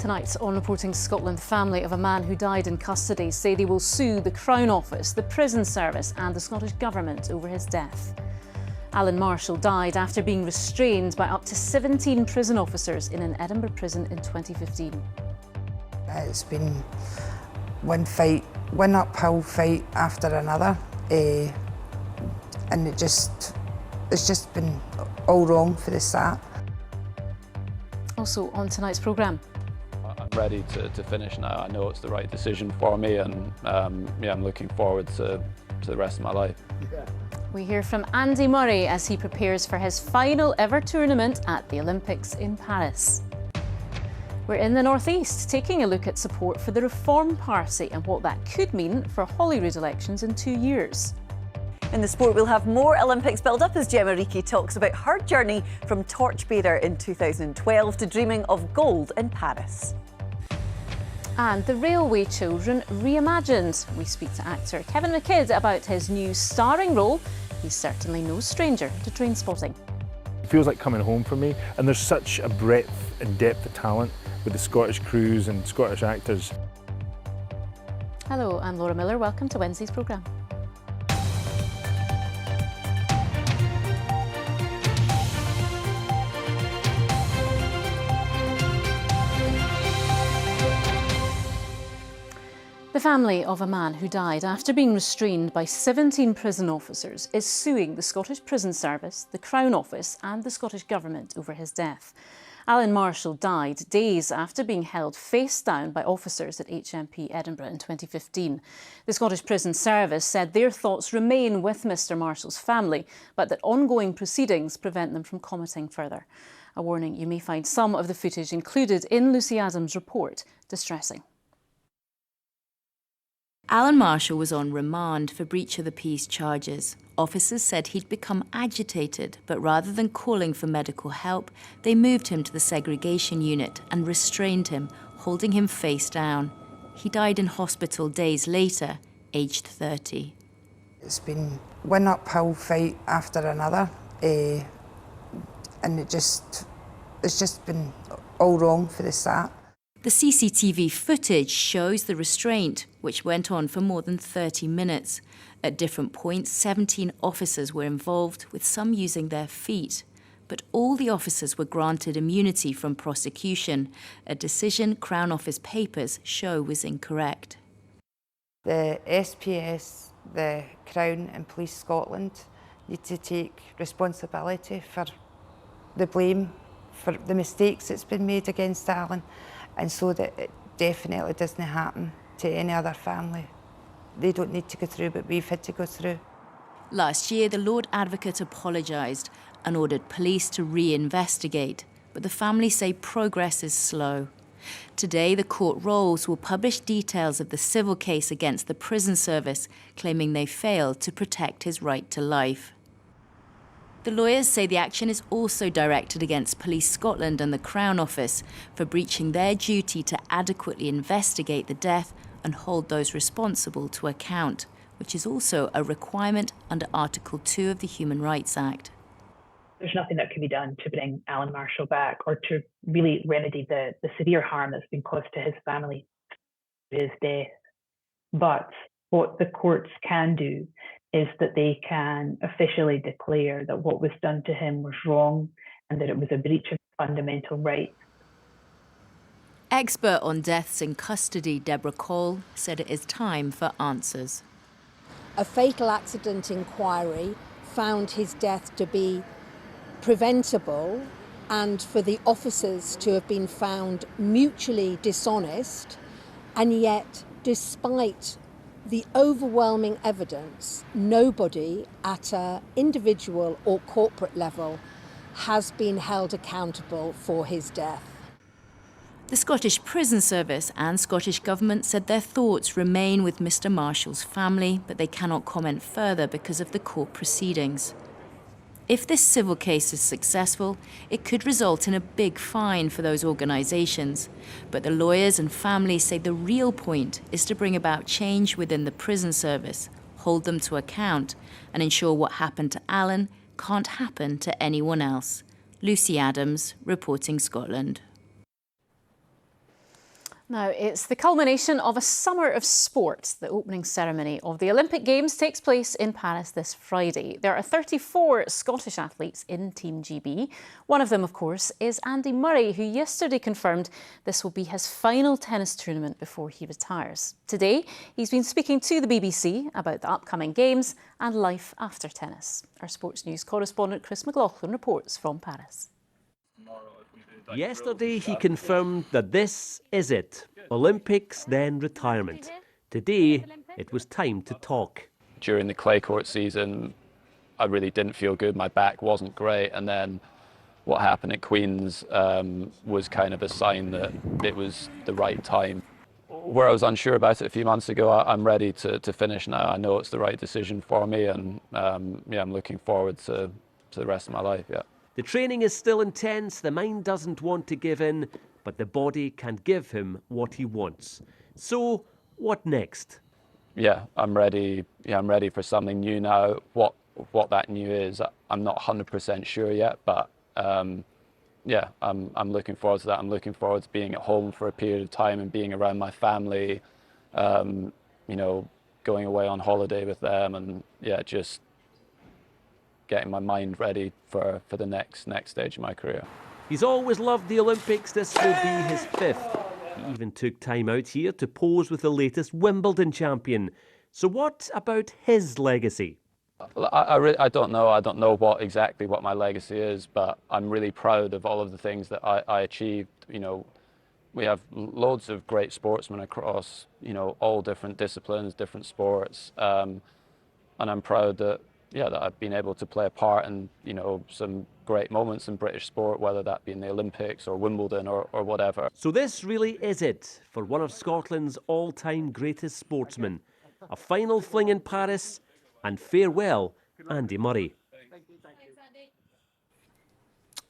Tonight on Reporting Scotland, the family of a man who died in custody say they will sue the Crown Office, the Prison Service and the Scottish Government over his death. Alan Marshall died after being restrained by up to 17 prison officers in an Edinburgh prison in 2015. It's been one uphill fight after another, and it's just been all wrong for the start. Also on tonight's programme. I'm ready to finish now. I know it's the right decision for me, and I'm looking forward to the rest of my life. We hear from Andy Murray as he prepares for his final ever tournament at the Olympics in Paris. We're in the North East, taking a look at support for the Reform Party and what that could mean for Holyrood elections in 2 years. In the sport, we'll have more Olympics build-up as Gemma Reekie talks about her journey from torchbearer in 2012 to dreaming of gold in Paris. And the Railway Children reimagined. We speak to actor Kevin McKidd about his new starring role. He's certainly no stranger to train spotting. It feels like coming home for me, and there's such a breadth and depth of talent with the Scottish crews and Scottish actors. Hello, I'm Laura Miller. Welcome to Wednesday's programme. The family of a man who died after being restrained by 17 prison officers is suing the Scottish Prison Service, the Crown Office and the Scottish Government over his death. Alan Marshall died days after being held face down by officers at HMP Edinburgh in 2015. The Scottish Prison Service said their thoughts remain with Mr Marshall's family, but that ongoing proceedings prevent them from commenting further. A warning: you may find some of the footage included in Lucy Adams' report distressing. Alan Marshall was on remand for breach of the peace charges. Officers said he'd become agitated, but rather than calling for medical help, they moved him to the segregation unit and restrained him, holding him face down. He died in hospital days later, aged 30. It's been one uphill fight after another, and it's just been all wrong for the start. The CCTV footage shows the restraint, which went on for more than 30 minutes. At different points, 17 officers were involved, with some using their feet. But all the officers were granted immunity from prosecution, a decision Crown Office papers show was incorrect. The SPS, the Crown and Police Scotland need to take responsibility for the blame for the mistakes that's been made against Alan, and so that it definitely doesn't happen to any other family. They don't need to go through what we've had to go through. Last year, the Lord Advocate apologised and ordered police to re-investigate, but the family say progress is slow. Today, the court rolls will publish details of the civil case against the prison service, claiming they failed to protect his right to life. The lawyers say the action is also directed against Police Scotland and the Crown Office for breaching their duty to adequately investigate the death and hold those responsible to account, which is also a requirement under Article 2 of the Human Rights Act. There's nothing that can be done to bring Alan Marshall back or to really remedy the severe harm that's been caused to his family through his death. But what the courts can do is that they can officially declare that what was done to him was wrong and that it was a breach of fundamental rights. Expert on deaths in custody, Deborah Cole, said it is time for answers. A fatal accident inquiry found his death to be preventable, and for the officers to have been found mutually dishonest, and yet, despite the overwhelming evidence, nobody at an individual or corporate level has been held accountable for his death. The Scottish Prison Service and Scottish Government said their thoughts remain with Mr Marshall's family, but they cannot comment further because of the court proceedings. If this civil case is successful, it could result in a big fine for those organisations. But the lawyers and families say the real point is to bring about change within the prison service, hold them to account, and ensure what happened to Alan can't happen to anyone else. Lucy Adams, Reporting Scotland. Now, it's the culmination of a summer of sport. The opening ceremony of the Olympic Games takes place in Paris this Friday. There are 34 Scottish athletes in Team GB. One of them, of course, is Andy Murray, who yesterday confirmed this will be his final tennis tournament before he retires. Today, he's been speaking to the BBC about the upcoming Games and life after tennis. Our sports news correspondent Chris McLaughlin reports from Paris. Yesterday he confirmed that this is it. Olympics, then retirement. Today it was time to talk. During the clay court season, I really didn't feel good. My back wasn't great, and then what happened at Queen's was kind of a sign that it was the right time. Where I was unsure about it a few months ago, I'm ready to finish now. I know it's the right decision for me, and I'm looking forward to the rest of my life. Yeah. The training is still intense, the mind doesn't want to give in, but the body can't give him what he wants. So, what next? Yeah, I'm ready. Yeah, I'm ready for something new now. What that new is, I'm not 100% sure yet, but I'm looking forward to that. I'm looking forward to being at home for a period of time and being around my family, going away on holiday with them, and just getting my mind ready for the next stage of my career. He's always loved the Olympics. This will be his 5th. He even took time out here to pose with the latest Wimbledon champion. So what about his legacy? I don't know. I don't know exactly what my legacy is, but I'm really proud of all of the things that I achieved. We have loads of great sportsmen across, all different disciplines, different sports, and I'm proud that I've been able to play a part in, some great moments in British sport, whether that be in the Olympics or Wimbledon or whatever. So this really is it for one of Scotland's all-time greatest sportsmen. A final fling in Paris and farewell, Andy Murray.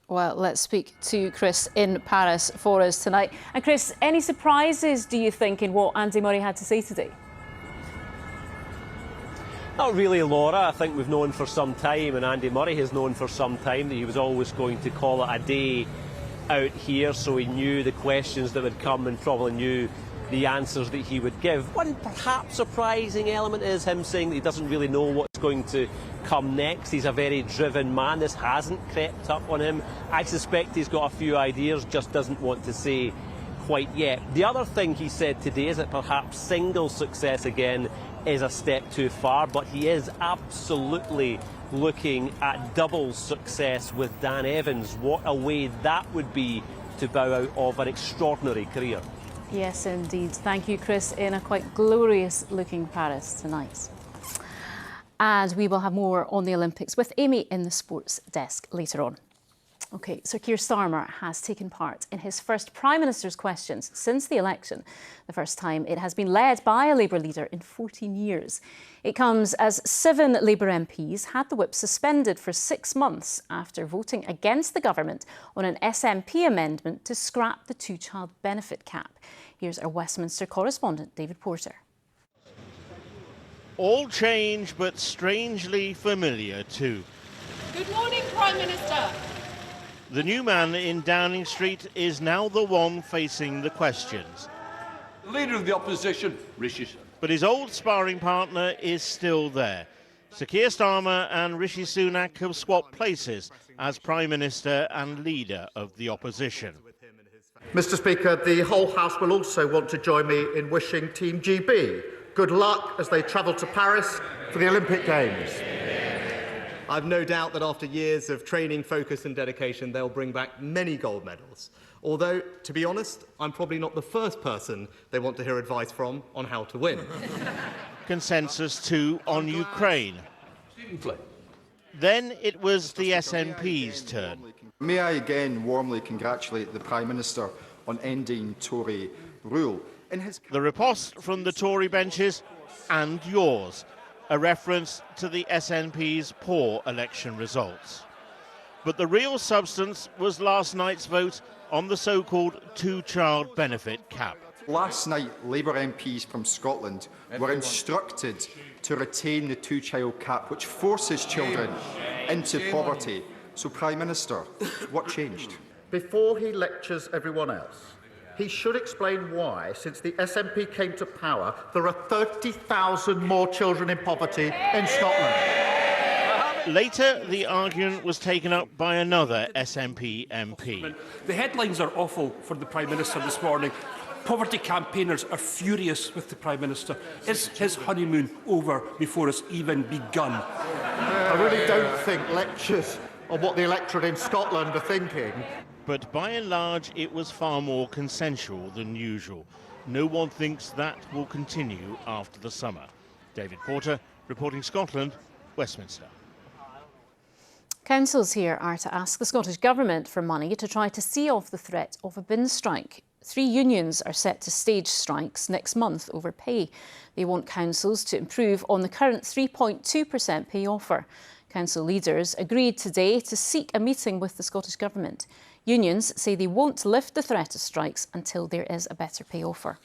Well, let's speak to Chris in Paris for us tonight. And Chris, any surprises, do you think, in what Andy Murray had to say today? Not really, Laura. I think we've known for some time, and Andy Murray has known for some time, that he was always going to call it a day out here, so he knew the questions that would come and probably knew the answers that he would give. One perhaps surprising element is him saying that he doesn't really know what's going to come next. He's a very driven man. This hasn't crept up on him. I suspect he's got a few ideas, just doesn't want to say quite yet. The other thing he said today is that perhaps single success again is a step too far, but he is absolutely looking at double success with Dan Evans. What a way that would be to bow out of an extraordinary career. Yes, indeed. Thank you, Chris, in a quite glorious-looking Paris tonight. And we will have more on the Olympics with Amy in the sports desk later on. OK, Sir Keir Starmer has taken part in his first Prime Minister's questions since the election, the first time it has been led by a Labour leader in 14 years. It comes as 7 Labour MPs had the whip suspended for 6 months after voting against the government on an SNP amendment to scrap the 2-child benefit cap. Here's our Westminster correspondent, David Porter. All change, but strangely familiar too. Good morning, Prime Minister. The new man in Downing Street is now the one facing the questions. The Leader of the Opposition, Rishi Sunak. But his old sparring partner is still there. Sir Keir Starmer and Rishi Sunak have swapped places as Prime Minister and Leader of the Opposition. Mr. Speaker, the whole House will also want to join me in wishing Team GB good luck as they travel to Paris for the Olympic Games. I've no doubt that after years of training, focus and dedication, they'll bring back many gold medals. Although, to be honest, I'm probably not the first person they want to hear advice from on how to win. Consensus too on Ukraine. Then it was the SNP's turn. May I again warmly congratulate the Prime Minister on ending Tory rule. The riposte from the Tory benches and yours. A reference to the SNP's poor election results. But the real substance was last night's vote on the so-called 2-child benefit cap. Last night, Labour MPs from Scotland were instructed to retain the 2-child cap, which forces children into poverty. So, Prime Minister, what changed? Before he lectures everyone else, he should explain why, since the SNP came to power, there are 30,000 more children in poverty in Scotland. Later, the argument was taken up by another SNP MP. The headlines are awful for the Prime Minister this morning. Poverty campaigners are furious with the Prime Minister. Is his honeymoon over before it's even begun? I really don't think lectures on what the electorate in Scotland are thinking. But by and large, it was far more consensual than usual. No one thinks that will continue after the summer. David Porter, reporting Scotland, Westminster. Councils here are to ask the Scottish Government for money to try to see off the threat of a bin strike. 3 unions are set to stage strikes next month over pay. They want councils to improve on the current 3.2% pay offer. Council leaders agreed today to seek a meeting with the Scottish Government. Unions say they won't lift the threat of strikes until there is a better pay offer.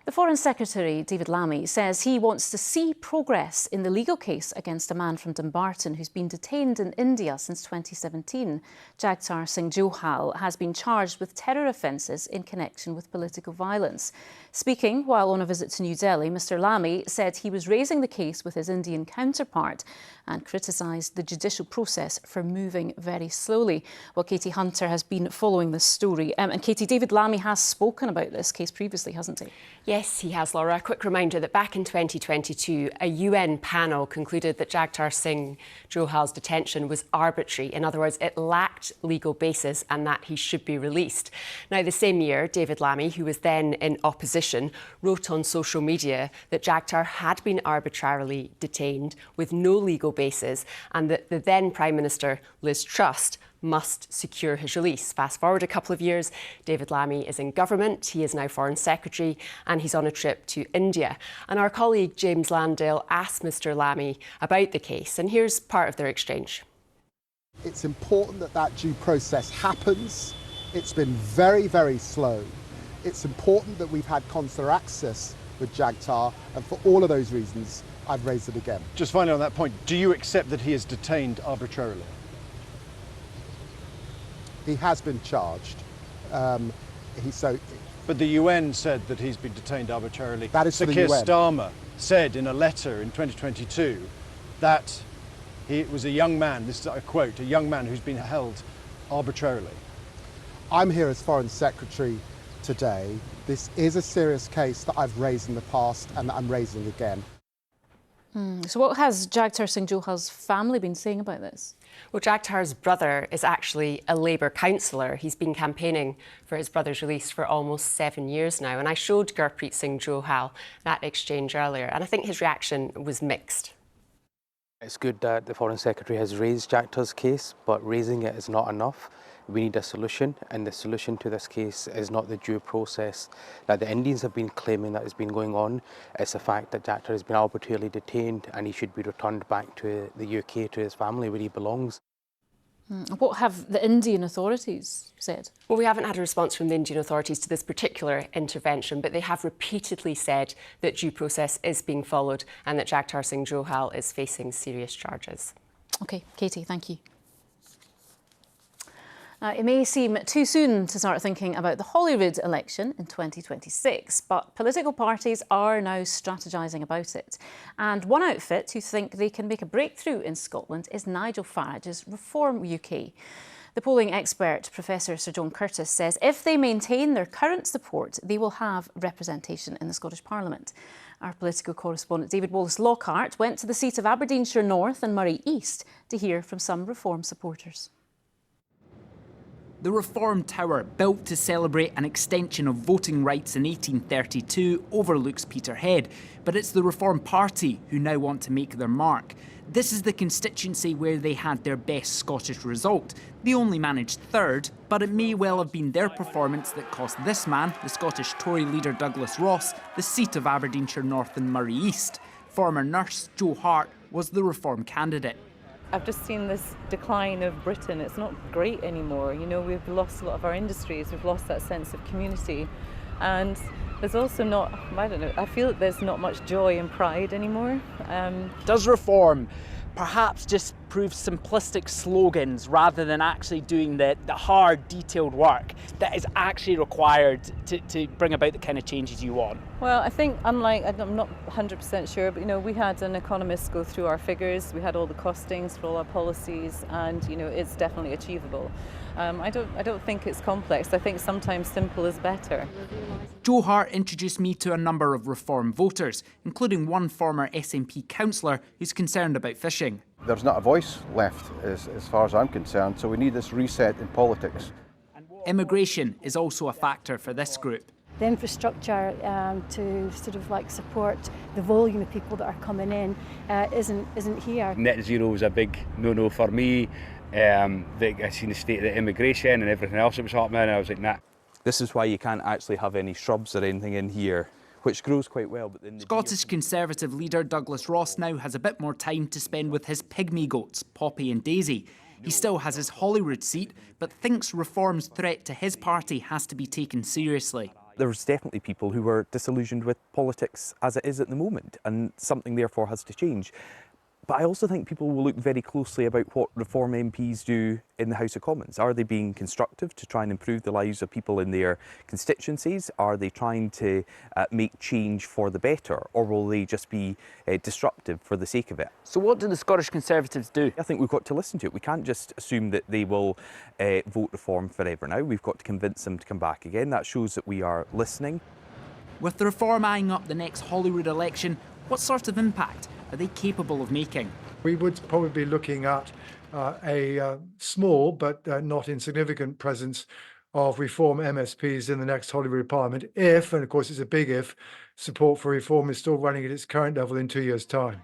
The Foreign Secretary, David Lammy, says he wants to see progress in the legal case against a man from Dumbarton who's been detained in India since 2017. Jagat Singh Johal has been charged with terror offences in connection with political violence. Speaking while on a visit to New Delhi, Mr Lammy said he was raising the case with his Indian counterpart and criticised the judicial process for moving very slowly. Well, Katie Hunter has been following this story. And Katie, David Lammy has spoken about this case previously, hasn't he? Yes, he has, Laura. A quick reminder that back in 2022, a UN panel concluded that Jagat Singh Johal's detention was arbitrary. In other words, it lacked legal basis and that he should be released. Now, the same year, David Lammy, who was then in opposition, wrote on social media that Jagat had been arbitrarily detained with no legal basis and that the then Prime Minister, Liz Truss, must secure his release. Fast forward a couple of years, David Lammy is in government, he is now Foreign Secretary and he's on a trip to India. And our colleague James Landale asked Mr Lammy about the case and here's part of their exchange. It's important that that due process happens. It's been very, very slow. It's important that we've had consular access with Jagat, and for all of those reasons I've raised it again. Just finally on that point, do you accept that he is detained arbitrarily? He has been charged. But the UN said that he's been detained arbitrarily. That is Sir for the Keir UN. Starmer said in a letter in 2022 that he was a young man, this is a quote, a young man who's been held arbitrarily. I'm here as Foreign Secretary today. This is a serious case that I've raised in the past and that I'm raising again. So what has Jagat Singh Johal's family been saying about this? Well, Jagtar's brother is actually a Labour councillor. He's been campaigning for his brother's release for almost 7 years now. And I showed Gurpreet Singh Johal that exchange earlier, and I think his reaction was mixed. It's good that the Foreign Secretary has raised Jagtar's case, but raising it is not enough. We need a solution, and the solution to this case is not the due process that the Indians have been claiming that has been going on. It's the fact that Jagat has been arbitrarily detained and he should be returned back to the UK, to his family, where he belongs. What have the Indian authorities said? Well, we haven't had a response from the Indian authorities to this particular intervention, but they have repeatedly said that due process is being followed and that Jagat Singh Johal is facing serious charges. OK, Katie, thank you. It may seem too soon to start thinking about the Holyrood election in 2026, but political parties are now strategising about it. And one outfit who think they can make a breakthrough in Scotland is Nigel Farage's Reform UK. The polling expert, Professor Sir John Curtis, says if they maintain their current support, they will have representation in the Scottish Parliament. Our political correspondent David Wallace-Lockhart went to the seat of Aberdeenshire North and Moray East to hear from some Reform supporters. The Reform Tower, built to celebrate an extension of voting rights in 1832, overlooks Peterhead, but it's the Reform Party who now want to make their mark. This is the constituency where they had their best Scottish result. They only managed third, but it may well have been their performance that cost this man, the Scottish Tory leader Douglas Ross, the seat of Aberdeenshire North and Moray East. Former nurse Joe Hart was the Reform candidate. I've just seen this decline of Britain. It's not great anymore. You know, we've lost a lot of our industries. We've lost that sense of community. And there's also not, I don't know, I feel that there's not much joy and pride anymore. Does Reform perhaps just prove simplistic slogans rather than actually doing the hard, detailed work that is actually required to bring about the kind of changes you want? Well, I think I'm not 100% sure, but we had an economist go through our figures. We had all the costings for all our policies, and it's definitely achievable. I don't think it's complex. I think sometimes simple is better. Joe Hart introduced me to a number of Reform voters, including one former SNP councillor who's concerned about fishing. There's not a voice left as far as I'm concerned, so we need this reset in politics. Immigration is also a factor for this group. The infrastructure to sort of support the volume of people that are coming in isn't here. Net zero was a big no-no for me. I seen the state of the immigration and everything else that was happening, and I was like, nah. This is why you can't actually have any shrubs or anything in here, which grows quite well. But then Scottish Conservative leader Douglas Ross now has a bit more time to spend with his pygmy goats, Poppy and Daisy. He still has his Holyrood seat, but thinks Reform's threat to his party has to be taken seriously. There's definitely people who are disillusioned with politics as it is at the moment, and something therefore has to change. But I also think people will look very closely about what Reform MPs do in the House of Commons. Are they being constructive to try and improve the lives of people in their constituencies? Are they trying to make change for the better? Or will they just be disruptive for the sake of it? So what do the Scottish Conservatives do? I think we've got to listen to it. We can't just assume that they will vote Reform forever now. We've got to convince them to come back again. That shows that we are listening. With the Reform eyeing up the next Holyrood election, what sort of impact are they capable of making? We would probably be looking at a small but not insignificant presence of Reform MSPs in the next Holyrood Parliament if, and of course it's a big if, support for Reform is still running at its current level in 2 years' time.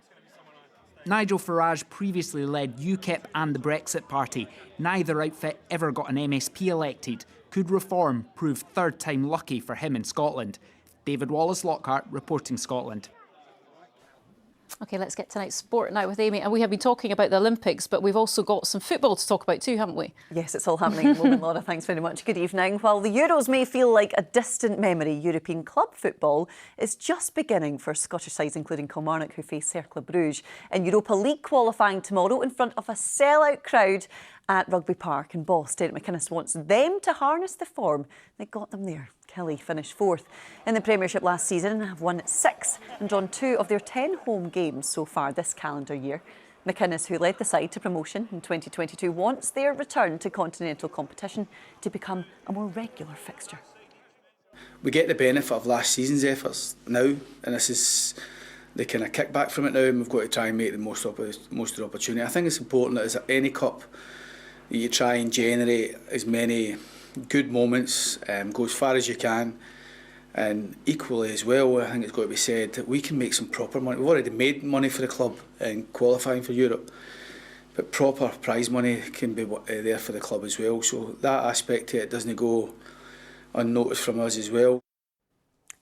Nigel Farage previously led UKIP and the Brexit Party. Neither outfit ever got an MSP elected. Could Reform prove third time lucky for him in Scotland? David Wallace-Lockhart, reporting Scotland. OK, let's get tonight's sport now with Amy. And we have been talking about the Olympics, but we've also got some football to talk about too, haven't we? Yes, it's all happening at the moment, Laura. Thanks very much. Good evening. While the Euros may feel like a distant memory, European club football is just beginning for Scottish sides, including Kilmarnock, who face Cercle Bruges in Europa League qualifying tomorrow in front of a sellout crowd at Rugby Park in Boss. Derek McInnes wants them to harness the form that got them there. Kelly finished fourth in the Premiership last season and have won 6 and drawn 2 of their 10 home games so far this calendar year. McInnes, who led the side to promotion in 2022, wants their return to continental competition to become a more regular fixture. We get the benefit of last season's efforts now, and this is the kind of kickback from it now, and we've got to try and make the most of the opportunity. I think it's important that as any cup, you try and generate as many good moments, go as far as you can, and equally as well, I think it's got to be said that we can make some proper money. We've already made money for the club in qualifying for Europe, but proper prize money can be there for the club as well. So that aspect of it doesn't go unnoticed from us as well.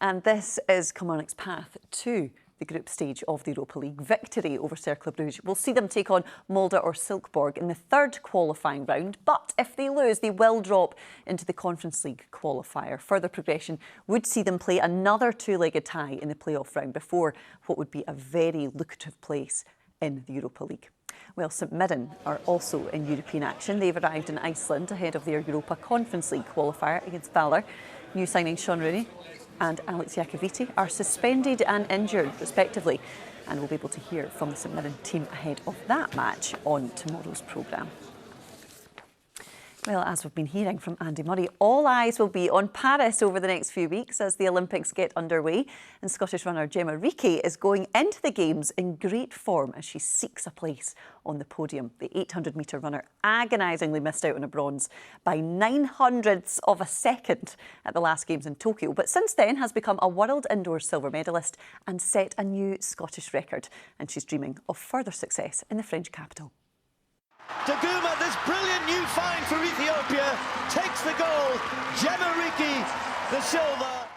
And this is Kilmarnock's path to the group stage of the Europa League. Victory over Cercle Bruges will see them take on Molde or Silkeborg in the third qualifying round, but if they lose, they will drop into the Conference League qualifier. Further progression would see them play another two-legged tie in the playoff round before what would be a very lucrative place in the Europa League. Well, St Mirren are also in European action. They've arrived in Iceland ahead of their Europa Conference League qualifier against Valor. New signings Sean Rooney and Alex Iacovitti are suspended and injured, respectively, and we'll be able to hear from the St Mirren team ahead of that match on tomorrow's programme. Well, as we've been hearing from Andy Murray, all eyes will be on Paris over the next few weeks as the Olympics get underway. And Scottish runner Gemma Reekie is going into the Games in great form as she seeks a place on the podium. The 800-metre runner agonisingly missed out on a bronze by 900ths of a second at the last Games in Tokyo, but since then has become a world indoor silver medalist and set a new Scottish record. And she's dreaming of further success in the French capital. Daguma, this brilliant new find for Ethiopia, takes the gold. Gemma Reekie, the silver.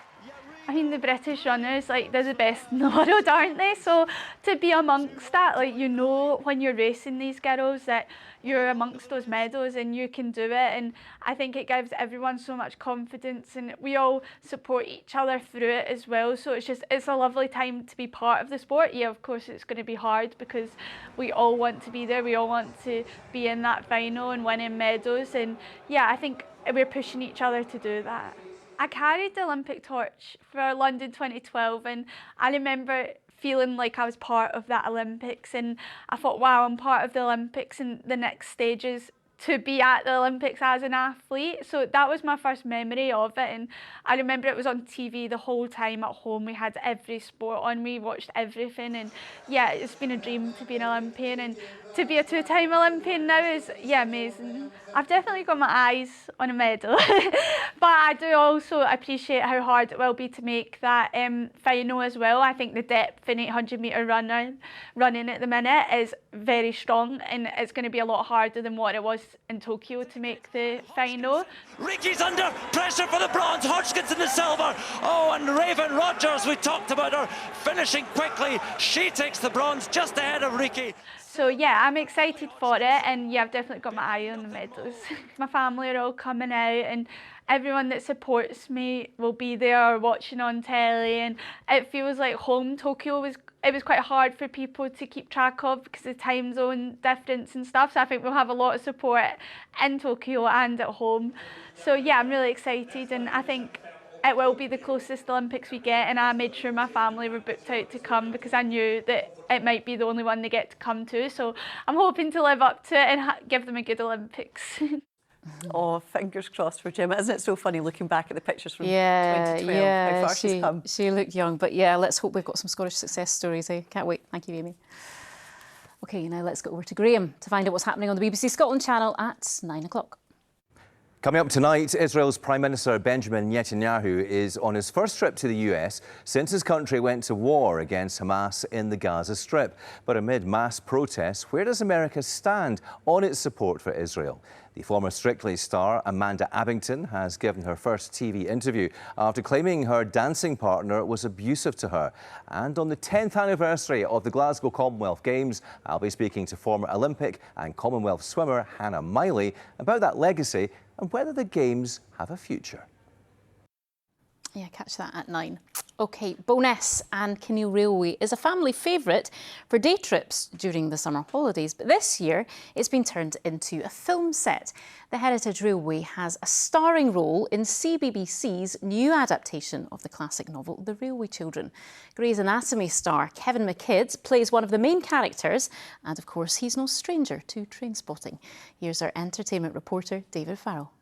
I mean, the British runners, like, they're the best in the world, aren't they? So to be amongst that, like, you know, when you're racing these girls that you're amongst those medals and you can do it. And I think it gives everyone so much confidence, and we all support each other through it as well. So it's a lovely time to be part of the sport. Yeah, of course, it's going to be hard because we all want to be there. We all want to be in that final and winning medals. And yeah, I think we're pushing each other to do that. I carried the Olympic torch for London 2012, and I remember feeling like I was part of that Olympics, and I thought, wow, I'm part of the Olympics, and the next stage is to be at the Olympics as an athlete. So that was my first memory of it, and I remember it was on TV the whole time at home. We had every sport on, we watched everything, and yeah, it's been a dream to be an Olympian, and to be a two-time Olympian now is, yeah, amazing. I've definitely got my eyes on a medal, but I do also appreciate how hard it will be to make that final as well. I think the depth in 800 metre running at the minute is very strong, and it's going to be a lot harder than what it was in Tokyo to make the final. Ricky's under pressure for the bronze, Hodgkins in the silver. Oh, and Raven Rogers, we talked about her finishing quickly. She takes the bronze just ahead of Ricky. So yeah, I'm excited for it, and yeah, I've definitely got my eye on the medals. My family are all coming out, and everyone that supports me will be there watching on telly, and it feels like home. Tokyo was quite hard for people to keep track of because of time zone difference and stuff, so I think we'll have a lot of support in Tokyo and at home. So yeah, I'm really excited, and I think it will be the closest Olympics we get, and I made sure my family were booked out to come because I knew that it might be the only one they get to come to. So I'm hoping to live up to it and give them a good Olympics. Oh, fingers crossed for Gemma. Isn't it so funny looking back at the pictures from 2012, how far she's come? She looked young, but yeah, let's hope we've got some Scottish success stories, eh? Can't wait. Thank you, Amy. OK, now let's go over to Graham to find out what's happening on the BBC Scotland channel at 9 o'clock. Coming up tonight, Israel's Prime Minister Benjamin Netanyahu is on his first trip to the US since his country went to war against Hamas in the Gaza Strip. But amid mass protests, where does America stand on its support for Israel? The former Strictly star Amanda Abbington has given her first TV interview after claiming her dancing partner was abusive to her. And on the 10th anniversary of the Glasgow Commonwealth Games, I'll be speaking to former Olympic and Commonwealth swimmer Hannah Miley about that legacy and whether the Games have a future. Yeah, catch that at 9. OK, Bowness and Kinneil Railway is a family favourite for day trips during the summer holidays, but this year it's been turned into a film set. The Heritage Railway has a starring role in CBBC's new adaptation of the classic novel The Railway Children. Grey's Anatomy star Kevin McKidd plays one of the main characters, and of course he's no stranger to train spotting. Here's our entertainment reporter David Farrell.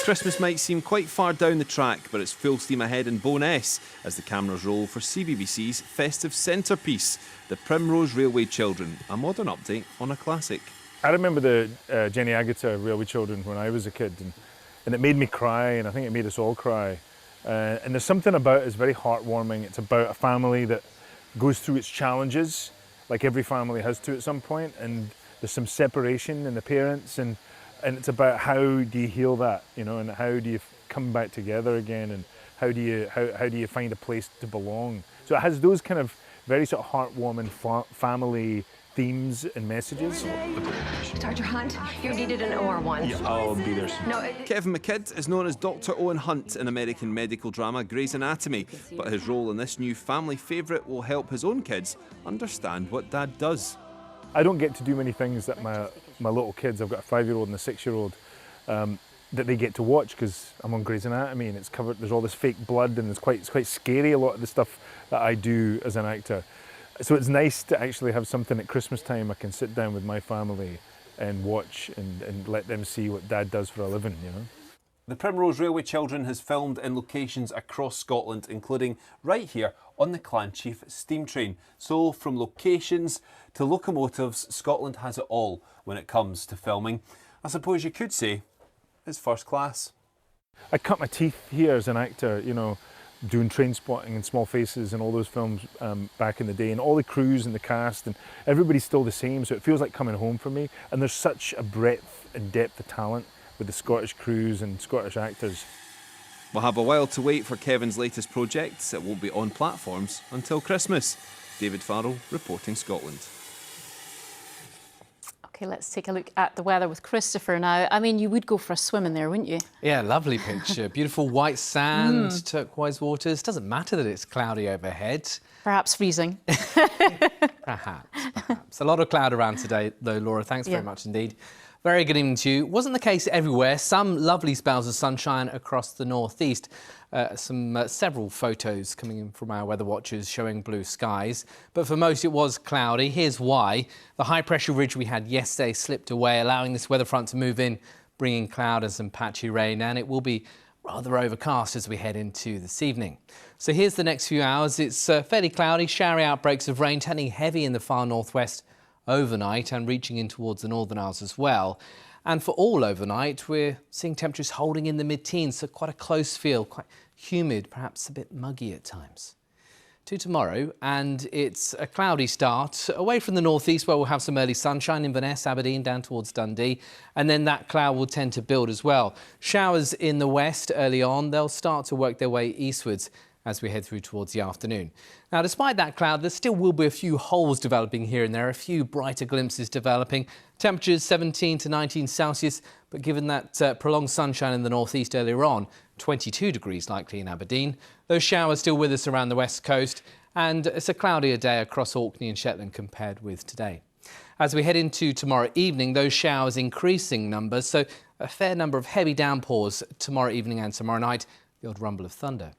Christmas might seem quite far down the track, but it's full steam ahead in Bowness as the cameras roll for CBBC's festive centrepiece, The Primrose Railway Children, a modern update on a classic. I remember the Jenny Agata Railway Children when I was a kid, and it made me cry, and I think it made us all cry. And there's something about it that's very heartwarming. It's about a family that goes through its challenges, like every family has to at some point, and there's some separation in the parents, and it's about how do you heal that, you know, and how do you come back together again, and how do you find a place to belong. So it has those kind of very sort of heartwarming family themes and messages. Dr. Hunt, you're needed in OR1. Yeah, I'll be there soon. Kevin McKidd is known as Dr. Owen Hunt in American medical drama Grey's Anatomy, but his role in this new family favourite will help his own kids understand what Dad does. I don't get to do many things that my little kids, I've got a 5-year-old and a 6-year-old, that they get to watch because I'm on Grey's Anatomy and it's covered, there's all this fake blood and it's quite scary, a lot of the stuff that I do as an actor. So it's nice to actually have something at Christmas time I can sit down with my family and watch and let them see what Dad does for a living, you know. The Primrose Railway Children has filmed in locations across Scotland, including right here on the Clanchief steam train. So from locations to locomotives, Scotland has it all when it comes to filming. I suppose you could say it's first class. I cut my teeth here as an actor, you know, doing Train Spotting and Small Faces and all those films back in the day, and all the crews and the cast and everybody's still the same, so it feels like coming home for me. And there's such a breadth and depth of talent with the Scottish crews and Scottish actors. We'll have a while to wait for Kevin's latest project. It won't be on platforms until Christmas. David Farrell reporting Scotland. OK, let's take a look at the weather with Christopher now. I mean, you would go for a swim in there, wouldn't you? Yeah, lovely picture. Beautiful white sand, turquoise waters. Doesn't matter that it's cloudy overhead. Perhaps freezing. Perhaps. A lot of cloud around today, though, Laura. Thanks very much indeed. Very good evening to you. Wasn't the case everywhere. Some lovely spells of sunshine across the northeast. Several photos coming in from our weather watchers showing blue skies. But for most it was cloudy. Here's why. The high pressure ridge we had yesterday slipped away, allowing this weather front to move in, bringing cloud and some patchy rain. And it will be rather overcast as we head into this evening. So here's the next few hours. It's fairly cloudy, showery outbreaks of rain turning heavy in the far northwest overnight and reaching in towards the Northern Isles as well. And for all overnight, we're seeing temperatures holding in the mid-teens, so quite a close feel, quite humid, perhaps a bit muggy at times. To tomorrow, and it's a cloudy start away from the northeast where we'll have some early sunshine, Inverness, Aberdeen, down towards Dundee, and then that cloud will tend to build as well. Showers in the west early on, they'll start to work their way eastwards as we head through towards the afternoon. Now, despite that cloud, there still will be a few holes developing here and there, a few brighter glimpses developing. Temperatures 17 to 19 Celsius, but given that prolonged sunshine in the northeast earlier on, 22 degrees likely in Aberdeen. Those showers still with us around the west coast, and it's a cloudier day across Orkney and Shetland compared with today. As we head into tomorrow evening, those showers increasing numbers, so a fair number of heavy downpours tomorrow evening and tomorrow night, the odd rumble of thunder.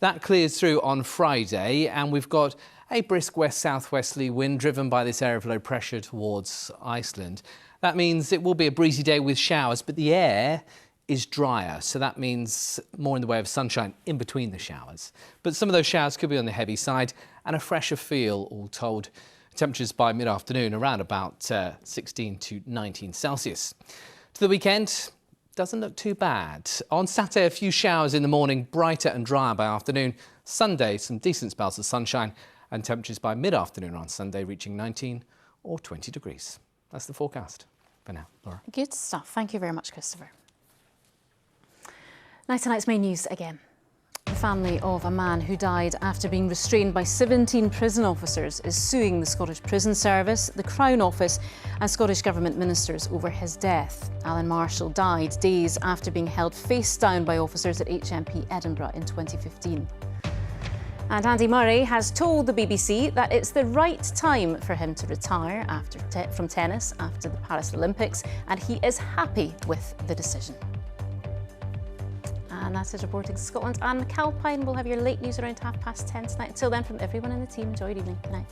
That clears through on Friday, and we've got a brisk west-southwesterly wind driven by this area of low pressure towards Iceland. That means it will be a breezy day with showers, but the air is drier, so that means more in the way of sunshine in between the showers. But some of those showers could be on the heavy side and a fresher feel, all told. Temperatures by mid-afternoon around about 16 to 19 Celsius. To the weekend, doesn't look too bad. On Saturday, a few showers in the morning, brighter and drier by afternoon. Sunday, some decent spells of sunshine, and temperatures by mid-afternoon on Sunday reaching 19 or 20 degrees. That's the forecast for now. Laura. Good stuff. Thank you very much, Christopher. Now tonight's main news again. The family of a man who died after being restrained by 17 prison officers is suing the Scottish Prison Service, the Crown Office and Scottish Government ministers over his death. Alan Marshall died days after being held face down by officers at HMP Edinburgh in 2015. And Andy Murray has told the BBC that it's the right time for him to retire from tennis after the Paris Olympics, and he is happy with the decision. And that is Reporting Scotland. Anne McAlpine will have your late news around 10:30 tonight. Until then, from everyone in the team, enjoy your evening. Good night.